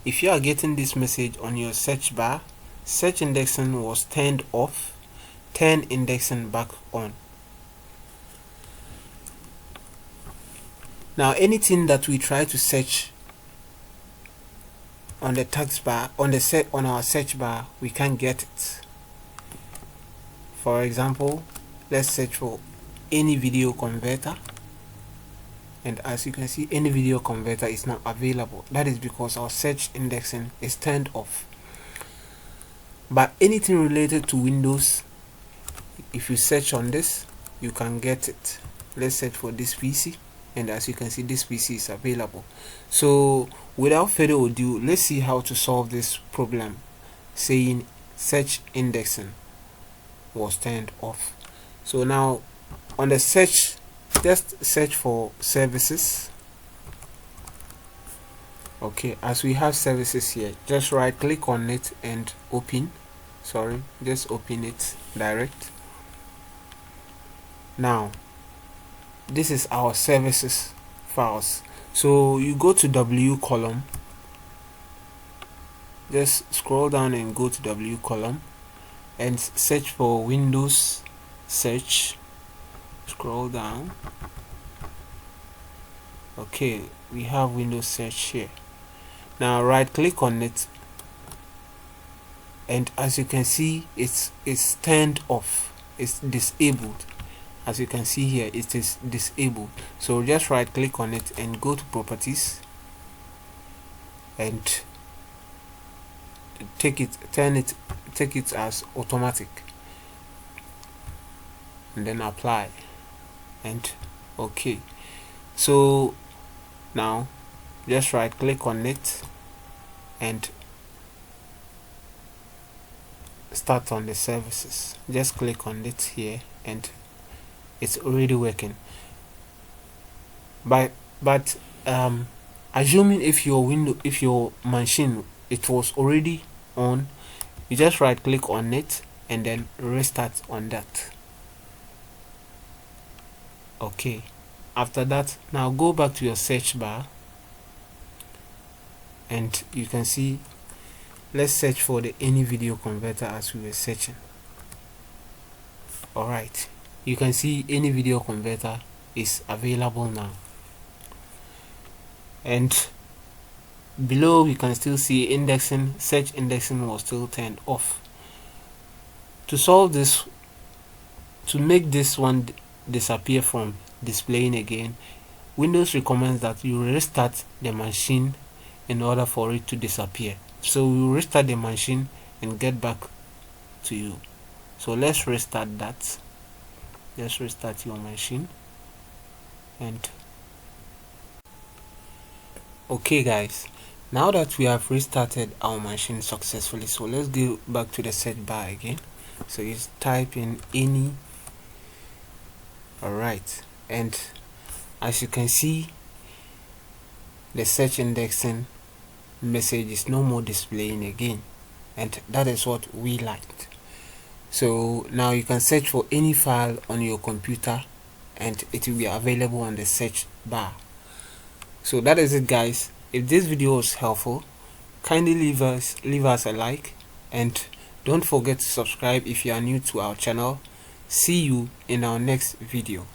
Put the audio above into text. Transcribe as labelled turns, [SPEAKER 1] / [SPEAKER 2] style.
[SPEAKER 1] if you are getting this message on your search bar, search indexing was turned off, turn indexing back on. Now anything that we try to search on the text bar, on our search bar, we can't get it. For example, let's search for any video converter, and as you can see, any video converter is not available. That is because our search indexing is turned off. But anything related to Windows, if you search on this, you can get it. Let's search for this PC, and as you can see, this PC is available. So without further ado, let's see how to solve this problem saying search indexing was turned off. So now on the search, just search for services. Okay, as we have services here, just right click on it and open. Just open it direct. Now this is our services files. So you go to W column, just scroll down and go to W column and search for Windows search. Scroll down. Okay, we have Windows search here. Now right click on it, and as you can see, it's turned off, it's disabled. As you can see here, it is disabled. So just right click on it and go to properties and take it as automatic, and then apply and okay. So now just right click on it and start on the services. Just click on it here and it's already working. But assuming if your machine, it was already on, you just right click on it and then restart on that. Okay, after that, now go back to your search bar and you can see, let's search for the any video converter as we were searching. Alright, you can see any video converter is available now, and below we can still see indexing, search indexing was still turned off. To solve this, to make this one disappear from displaying again, Windows recommends that you restart the machine in order for it to disappear. So we will restart the machine and get back to you. So let's restart that. Just restart your machine. And okay guys, now that we have restarted our machine successfully, so let's go back to the search bar again. So you type in any. Alright, and as you can see, the search indexing message is no more displaying again, and that is what we liked. So now you can search for any file on your computer and it will be available on the search bar. So that is it guys. If this video was helpful, kindly leave us a like, and don't forget to subscribe if you are new to our channel. See you in our next video.